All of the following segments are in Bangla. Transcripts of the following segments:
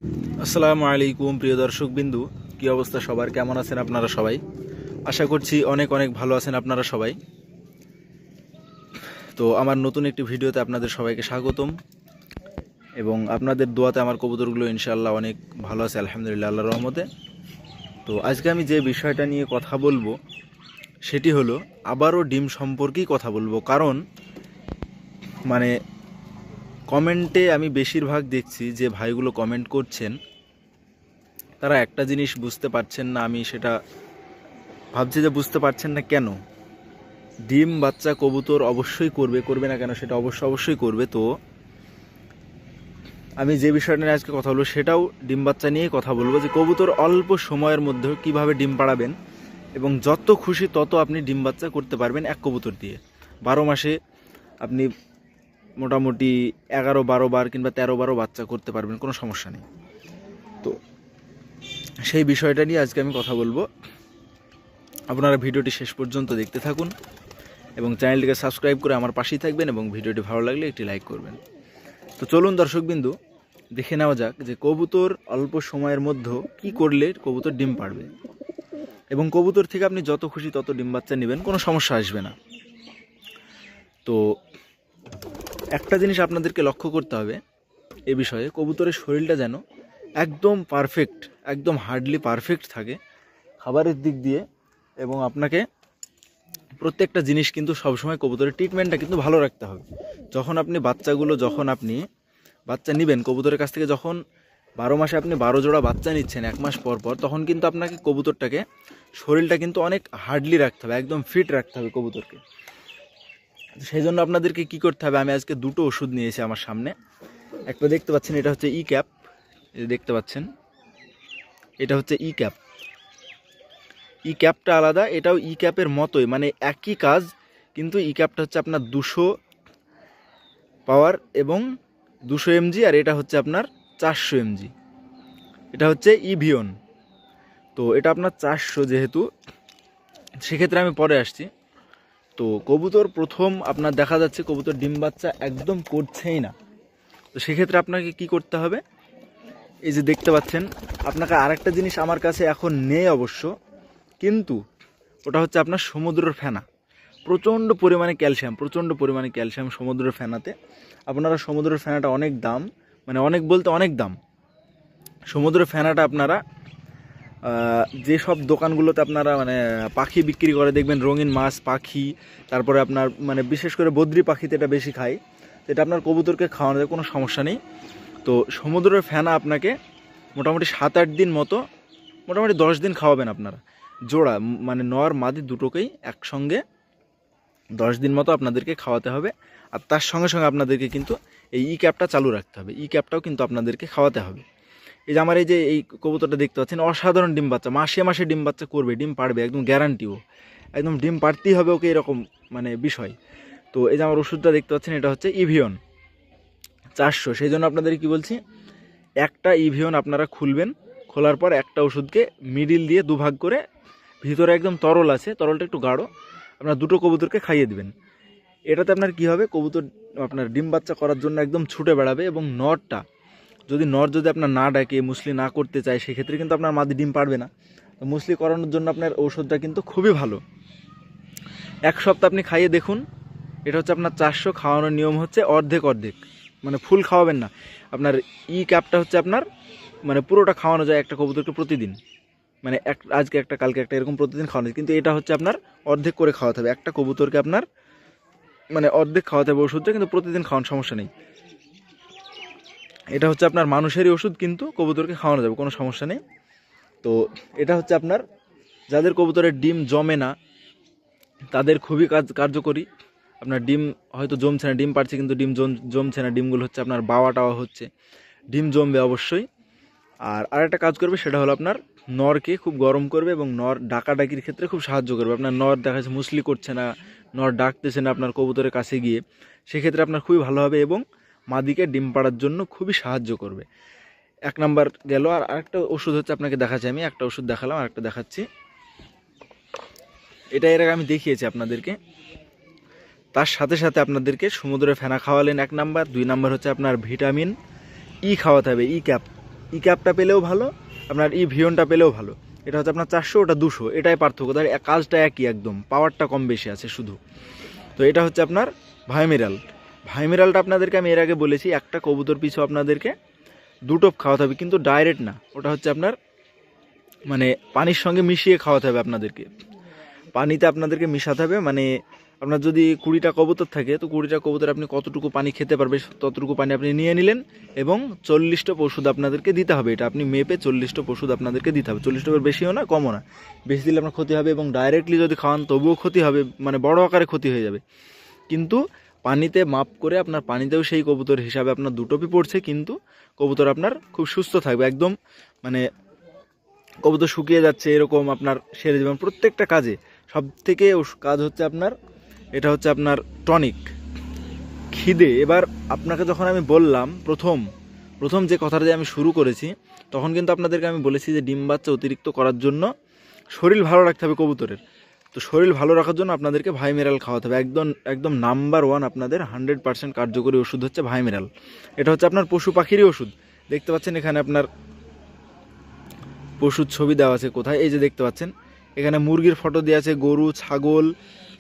আসসালামু আলাইকুম প্রিয় দর্শক বিন্দু, কি অবস্থা সবার, কেমন আছেন আপনারা সবাই? আশা করছি অনেক অনেক ভালো আছেন আপনারা সবাই। তো আমার নতুন একটি ভিডিওতে আপনাদের সবাইকে স্বাগতম এবং আপনাদের দোয়াতে আমার কবুতরগুলো ইনশাআল্লাহ অনেক ভালো আছে আলহামদুলিল্লাহ, আল্লাহর রহমতে। তো আজকে আমি যে বিষয়টা নিয়ে কথা বলবো সেটি হলো আবারও ডিম সম্পর্কেই কথা বলবো। কারণ মানে কমেন্টে আমি বেশিরভাগ দেখছি যে ভাইগুলো কমেন্ট করছেন, তারা একটা জিনিস বুঝতে পারছেন না, আমি সেটা ভাবছি যে বুঝতে পারছেন না কেন। ডিম বাচ্চা কবুতর অবশ্যই করবে না কেন, সেটা অবশ্যই করবে। তো আমি যে বিষয়টা নিয়ে আজকে কথা বলবো সেটাও ডিম বাচ্চা নিয়েই কথা বলবো, যে কবুতর অল্প সময়ের মধ্যে কিভাবে ডিম পাড়াবেন এবং যত খুশি তত আপনি ডিম বাচ্চা করতে পারবেন এক কবুতর দিয়ে। 12 মাসে আপনি মোটামুটি 11-12 বার কিংবা 13-12 বাচ্চা করতে পারবেন, কোনো সমস্যা নেই। তো সেই বিষয়টা নিয়ে আজকে আমি কথা বলবো। আপনারা ভিডিওটি শেষ পর্যন্ত দেখতে থাকুন এবং চ্যানেলটিকে সাবস্ক্রাইব করে আমার পাশেই থাকবেন এবং ভিডিওটি ভালো লাগলে একটি লাইক করবেন। তো চলুন দর্শকবিন্দু, দেখে নেওয়া যাক যে কবুতর অল্প সময়ের মধ্যে কি করলে কবুতর ডিম পাড়বে এবং কবুতর থেকে আপনি যত খুশি তত ডিম বাচ্চা নেবেন, কোনো সমস্যা আসবে না। তো একটা জিনিস আপনাদেরকে লক্ষ্য করতে হবে এ বিষয়ে, কবুতরের শরীরটা যেন একদম পারফেক্ট, একদম হার্ডলি পারফেক্ট থাকে খাবারের দিক দিয়ে। এবং আপনাকে প্রত্যেকটা জিনিস কিন্তু সবসময় কবুতরের ট্রিটমেন্টটা কিন্তু ভালো রাখতে হবে। যখন আপনি বাচ্চা নেবেন কবুতরের কাছ থেকে, যখন 12 মাসে আপনি 12 জোড়া বাচ্চা নিচ্ছেন 1 মাস পর পর, তখন কিন্তু আপনাকে কবুতরটাকে শরীরটা কিন্তু অনেক হার্ডলি রাখতে হবে, একদম ফিট রাখতে হবে কবুতরকে। সেই জন্য আপনাদেরকে কি করতে হবে, আমি আজকে দুটো ওষুধ নিয়েছি আমার সামনে। একটা দেখতে পাচ্ছেন, এটা হচ্ছে ই ক্যাপ, দেখতে পাচ্ছেন এটা হচ্ছে ই ক্যাপ। ই ক্যাপটা আলাদা, এটাও ই ক্যাপের মতোই, মানে একই কাজ, কিন্তু ই ক্যাপটা হচ্ছে আপনার 200 পাওয়ার এবং 200 mg, আর এটা হচ্ছে আপনার 400 mg। এটা হচ্ছে ইভিয়ন। তো এটা আপনার 400 যেহেতু, সেক্ষেত্রে আমি পরে আসছি। তো কবুতর প্রথম আপনার দেখা যাচ্ছে কবুতর ডিম বাচ্চা একদম করছেই না। তো সেক্ষেত্রে আপনাকে কি করতে হবে, এই যে দেখতে পাচ্ছেন, আপনাকে আরেকটা জিনিস আমার কাছে এখন নেই অবশ্য, কিন্তু ওটা হচ্ছে আপনার সমুদ্রের ফেনা। প্রচণ্ড পরিমাণে ক্যালসিয়াম সমুদ্রের ফেনাতে। আপনারা সমুদ্রের ফেনাটা অনেক দাম, মানে অনেক বলতে অনেক দাম। সমুদ্রের ফেনাটা আপনারা যেসব দোকানগুলোতে আপনারা মানে পাখি বিক্রি করে দেখবেন, রঙিন মাছ, পাখি, তারপরে আপনার মানে বিশেষ করে বদ্রি পাখিতে এটা বেশি খায়, এটা আপনার কবুতরকে খাওয়ানো যায়, কোনো সমস্যা নেই। তো সমুদ্রের ফেনা আপনাকে মোটামুটি 7-8 দিন মতো, মোটামুটি 10 দিন খাওয়াবেন আপনারা জোড়া, মানে নর মাদি দুটোকেই একসঙ্গে 10 দিন মতো আপনাদেরকে খাওয়াতে হবে। আর তার সঙ্গে সঙ্গে আপনাদেরকে কিন্তু এই ই ক্যাপটা চালু রাখতে হবে, ই ক্যাপটাও কিন্তু আপনাদেরকে খাওয়াতে হবে। এই যে আমার এই যে এই কবুতরটা দেখতে পাচ্ছেন, অসাধারণ ডিম বাচ্চা, মাসে মাসে ডিম বাচ্চা করবে, ডিম পাড়বে, একদম গ্যারান্টিও, একদম ডিম পাড়তেই হবে ওকে, এরকম মানে বিষয়। তো এই যে আমার ওষুধটা দেখতে পাচ্ছেন, এটা হচ্ছে ইভিয়ন 400। সেই জন্য আপনাদের কি বলছি, একটা ইভিয়ন আপনারা খুলবেন, খোলার পর একটা ওষুধকে মিডিল দিয়ে দুভাগ করে, ভিতরে একদম তরল আছে, তরলটা একটু গাঢ়, আপনার দুটো কবুতরকে খাইয়ে দিবেন। এটাতে আপনার কি হবে, কবুতর আপনার ডিম বাচ্চা করার জন্য একদম ছুটে বেড়াবে। এবং নর যদি আপনার না ডাকে, মুসলি না করতে চায়, সেক্ষেত্রে কিন্তু আপনার মাদি ডিম পারবে না। তো মুসলি করানোর জন্য আপনার ঔষধটা কিন্তু খুবই ভালো। 1 সপ্তাহ আপনি খাইয়ে দেখুন। এটা হচ্ছে আপনার 400, খাওয়ানোর নিয়ম হচ্ছে অর্ধেক, মানে ফুল খাওয়াবেন না। আপনার ই ক্যাপটা হচ্ছে আপনার মানে পুরোটা খাওয়ানো যায় একটা কবুতরকে প্রতিদিন, মানে আজকে একটা কালকে একটা এরকম প্রতিদিন খাওয়ানো যায়। কিন্তু এটা হচ্ছে আপনার অর্ধেক করে খাওয়াতে হবে একটা কবুতরকে, আপনার মানে অর্ধেক খাওয়াতে হবে ওষুধটা, কিন্তু প্রতিদিন খাওয়ানোর সমস্যা নেই। এটা হচ্ছে আপনার মানুষেরই ওষুধ, কিন্তু কবুতরকে খাওয়ানো যাবে, কোনো সমস্যা নেই। তো এটা হচ্ছে আপনার যাদের কবুতরের ডিম জমে না তাদের খুবই কার্যকরী। আপনার ডিম হয়তো জমছে না, ডিম পাড়ছে কিন্তু ডিম জমছে না, ডিমগুলো হচ্ছে আপনার বাওয়া টাওয়া হচ্ছে, ডিম জমবে অবশ্যই। আর আরেকটা কাজ করবে, সেটা হলো আপনার নরকে খুব গরম করবে এবং নর ডাকাডাকির ক্ষেত্রে খুব সাহায্য করবে। আপনার নর দেখা যাচ্ছে মুসলি করছে না, নর ডাকতেছে না আপনার কবুতরের কাছে গিয়ে, সেক্ষেত্রে আপনার খুবই ভালো হবে এবং মাদিকে ডিম পাড়ার জন্য খুবই সাহায্য করবে। 1 নাম্বার গেল। আর আরেকটা ওষুধ হচ্ছে আপনাকে দেখাচ্ছি, আমি একটা ওষুধ দেখালাম, আরেকটা দেখাচ্ছি। এটা এর আগে আমি দেখিয়েছি আপনাদেরকে। তার সাথে সাথে আপনাদেরকে সমুদ্রের ফেনা খাওয়ালেন 1 নাম্বার। 2 নাম্বার হচ্ছে আপনার ভিটামিন ই খাওয়াতে হবে, ই ক্যাপ। ই ক্যাপটা পেলেও ভালো, আপনার ই ভিওনটা পেলেও ভালো। এটা হচ্ছে আপনার 400, ওটা 200, এটাই পার্থক্য, তার কাজটা একই একদম, পাওয়ারটা কম বেশি আছে শুধু। তো এটা হচ্ছে আপনার ভাইমিরাল। ভাইমিরালটা আপনাদেরকে আমি এর আগে বলেছি, একটা কবুতর পিছু আপনাদেরকে 2 টোপ খাওয়াতে হবে, কিন্তু ডাইরেক্ট না, ওটা হচ্ছে আপনার মানে পানির সঙ্গে মিশিয়ে খাওয়াতে হবে আপনাদেরকে। পানিতে আপনাদেরকে মিশাতে হবে, মানে আপনার যদি 20টা কবুতর থাকে, তো 20টা কবুতর আপনি কতটুকু পানি খেতে পারবে ততটুকু পানি আপনি নিয়ে নিলেন, এবং 40 টোপ ওষুধ আপনাদেরকে দিতে হবে। এটা আপনি মেপে 40 টোপ ওষুধ আপনাদেরকে দিতে হবে। 40 টোপের বেশিও না, কমও না। বেশি দিলে আপনার ক্ষতি হবে, এবং ডাইরেক্টলি যদি খাওয়ান তবুও ক্ষতি হবে, মানে বড় আকারে ক্ষতি হয়ে যাবে। কিন্তু পানিতে মাপ করে আপনার পানিতেও সেই কবুতর হিসাবে আপনার 2 টোপই পড়ছে, কিন্তু কবুতর আপনার খুব সুস্থ থাকবে একদম, মানে কবুতর শুকিয়ে যাচ্ছে এরকম আপনার সেরে যাবেন প্রত্যেকটা কাজে। সব থেকে কাজ হচ্ছে আপনার, এটা হচ্ছে আপনার টনিক, খিদে। এবার আপনাকে যখন আমি বললাম প্রথম যে কথাটা যে আমি শুরু করেছি, তখন কিন্তু আপনাদেরকে আমি বলেছি যে ডিম বাচ্চা অতিরিক্ত করার জন্য শরীর ভালো রাখতে হবে কবুতরের। তো শরীর ভালো রাখার জন্য আপনাদেরকে ভাইমিরাল খাওয়াতে হবে, একদম নাম্বার 1 আপনাদের 100% কার্যকরী ওষুধ হচ্ছে ভাইমিরাল। এটা হচ্ছে আপনার পশু পাখিরই ওষুধ। দেখতে পাচ্ছেন এখানে আপনার পশুর ছবি দেওয়া আছে কোথায়, এই যে দেখতে পাচ্ছেন এখানে মুরগির ফটো দেওয়া আছে, গরু, ছাগল,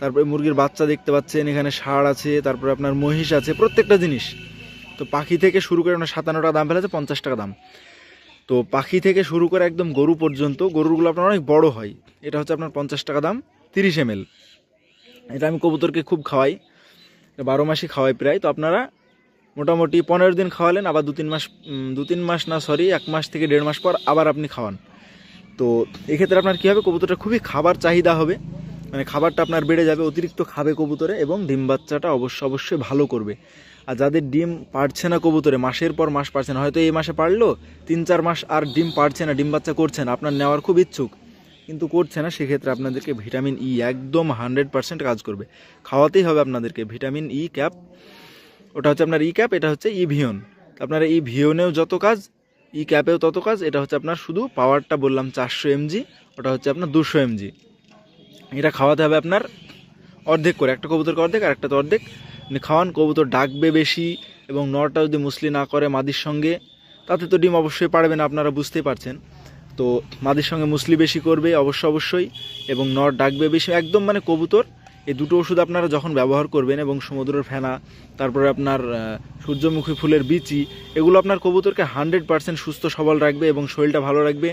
তারপরে মুরগির বাচ্চা দেখতে পাচ্ছেন, এখানে ষাঁড় আছে, তারপরে আপনার মহিষ আছে, প্রত্যেকটা জিনিস। তো পাখি থেকে শুরু করে আপনার 57 টাকা দাম ফেলেছে, 50 টাকা দাম। তো পাখি থেকে শুরু করে একদম গরু পর্যন্ত, গরুগুলো আপনার অনেক বড় হয়। এটা হচ্ছে আপনার 50 টাকা দাম, 30 ml। এটা আমি কবুতরকে খুব খাওয়াই, 12 মাসই খাওয়াই প্রায়। তো আপনারা মোটামুটি 15 দিন খাওয়ালেন, আবার 2-3 মাস না, 1 মাস থেকে 1.5 মাস পর আবার আপনি খাওয়ান। তো এক্ষেত্রে আপনার কী হবে, কবুতরটা খুবই খাবার চাহিদা হবে, মানে খাবারটা আপনার বেড়ে যাবে, অতিরিক্ত খাবে কবুতরে, এবং ডিম বাচ্চাটা অবশ্যই ভালো করবে। আর যাদের ডিম পারছে না কবুতরে, মাসের পর মাস পারছে না, হয়তো এই মাসে পারলো, 3-4 মাস আর ডিম পারছে না, ডিম বাচ্চা করছে না, আপনার নেওয়ার খুব ইচ্ছুক কিন্তু করছে না, সেক্ষেত্রে আপনাদেরকে ভিটামিন ই একদম 100% কাজ করবে, খাওয়াতেই হবে আপনাদেরকে ভিটামিন ই ক্যাপ। ওটা হচ্ছে আপনার ই ক্যাপ, এটা হচ্ছে ই ভিওন। আপনারা ই ভিওনেও যত কাজ, ই ক্যাপেও তত কাজ। এটা হচ্ছে আপনার শুধু পাওয়ারটা বললাম 400 mg, ওটা হচ্ছে আপনার 200 mg। এটা খাওয়াতে হবে আপনার অর্ধেক করে, একটা কবুতরকে অর্ধেক আর একটা তো অর্ধেক খাওয়ান। কবুতর ডাকবে বেশি, এবং নরটা যদি মুসলি না করে মাদির সঙ্গে, তাতে তো ডিম অবশ্যই পারবে না, আপনারা বুঝতেই পারছেন। তো মাদির সঙ্গে মুসলি বেশি করবে অবশ্যই, এবং নর ডাকবে বেশি একদম, মানে কবুতর এই 2টো ওষুধ আপনারা যখন ব্যবহার করবেন, এবং সমুদ্রের ফেনা, তারপরে আপনার সূর্যমুখী ফুলের বিচি, এগুলো আপনার কবুতরকে 100% সুস্থ সবল রাখবে, এবং শরীরটা ভালো রাখবে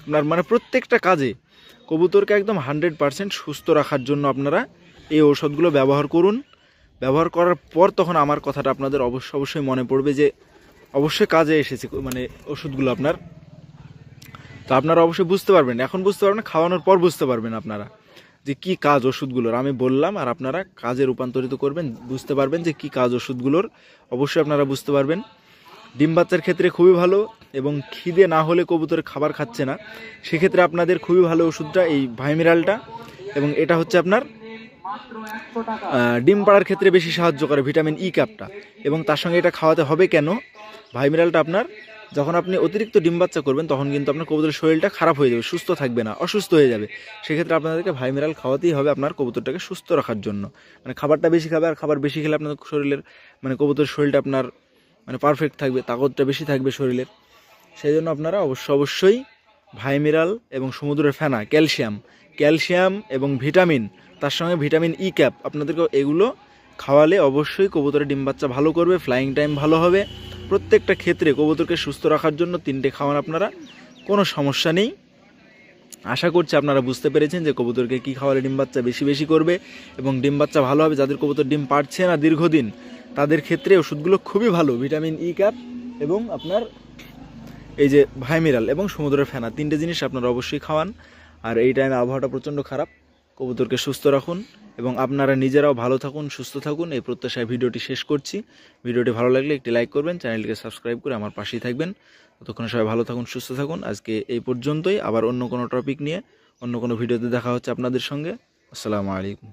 আপনার, মানে প্রত্যেকটা কাজে কবুতরকে একদম 100% সুস্থ রাখার জন্য আপনারা এই ঔষধগুলো ব্যবহার করুন। ব্যবহার করার পর তখন আমার কথাটা আপনাদের অবশ্যই মনে পড়বে যে অবশ্যই কাজে এসেছে, মানে ওষুধগুলো আপনার। তো আপনারা অবশ্যই বুঝতে পারবেন, এখন বুঝতে পারবেন, খাওয়ানোর পর বুঝতে পারবেন আপনারা যে কি কাজ ওষুধগুলোর। আমি বললাম, আর আপনারা কাজে রূপান্তরিত করবেন, বুঝতে পারবেন যে কি কাজ ওষুধগুলোর, অবশ্যই আপনারা বুঝতে পারবেন। ডিম বাচ্চার ক্ষেত্রে খুবই ভালো, এবং খিদে না হলে কবুতরের খাবার খাচ্ছে না, সেক্ষেত্রে আপনাদের খুবই ভালো ওষুধটা এই ভাইমিরালটা। এবং এটা হচ্ছে আপনার ডিম পাড়ার ক্ষেত্রে বেশি সাহায্য করে ভিটামিন ই ক্যাপটা, এবং তার সঙ্গে এটা খাওয়াতে হবে কেন, ভাইমিরালটা আপনার যখন আপনি অতিরিক্ত ডিম বাচ্চা করবেন, তখন কিন্তু আপনার কবুতরের শরীরটা খারাপ হয়ে যাবে, সুস্থ থাকবে না, অসুস্থ হয়ে যাবে। সেক্ষেত্রে আপনাদেরকে ভাইমিরাল খাওয়াতেই হবে আপনার কবুতরটাকে সুস্থ রাখার জন্য। মানে খাবারটা বেশি খাবে, আর খাবার বেশি খেলে আপনাদের শরীরের, মানে কবুতরের শরীরটা আপনার মানে পারফেক্ট থাকবে, তাকতটা বেশি থাকবে শরীরের। সেই জন্য আপনারা অবশ্যই ভাইমিরাল এবং সমুদ্রের ফেনা, ক্যালসিয়াম এবং ভিটামিন, তার সঙ্গে ভিটামিন ই ক্যাপ, আপনাদেরকে এগুলো খাওয়ালে অবশ্যই কবুতরের ডিম বাচ্চা ভালো করবে, ফ্লাইং টাইম ভালো হবে। প্রত্যেকটা ক্ষেত্রে কবুতরকে সুস্থ রাখার জন্য 3টে খাওয়ান আপনারা, কোনো সমস্যা নেই। আশা করছি আপনারা বুঝতে পেরেছেন যে কবুতরকে কী খাওয়ালে ডিম বাচ্চা বেশি করবে এবং ডিম বাচ্চা ভালো হবে। যাদের কবুতর ডিম পারছে না দীর্ঘদিন, তাদের ক্ষেত্রে ওষুধগুলো খুবই ভালো, ভিটামিন ই ক্যাপ এবং আপনার এই যে ভাইমিরাল এবং সমুদ্রের ফেনা, 3টে জিনিস আপনারা অবশ্যই খাওয়ান। আর এই টাইমে আবহাওয়াটা প্রচণ্ড খারাপ, কবুতরকে সুস্থ রাখুন এবং আপনারা নিজেরাও ভালো থাকুন, সুস্থ থাকুন, এই প্রত্যাশায় ভিডিওটি শেষ করছি। ভিডিওটি ভালো লাগলে একটি লাইক করবেন, চ্যানেলটিকে সাবস্ক্রাইব করে আমার পাশেই থাকবেন। ততক্ষণ সবাই ভালো থাকুন, সুস্থ থাকুন। আজকে এই পর্যন্তই, আবার অন্য কোনো টপিক নিয়ে অন্য কোনো ভিডিওতে দেখা হচ্ছে আপনাদের সঙ্গে। আসসালামু আলাইকুম।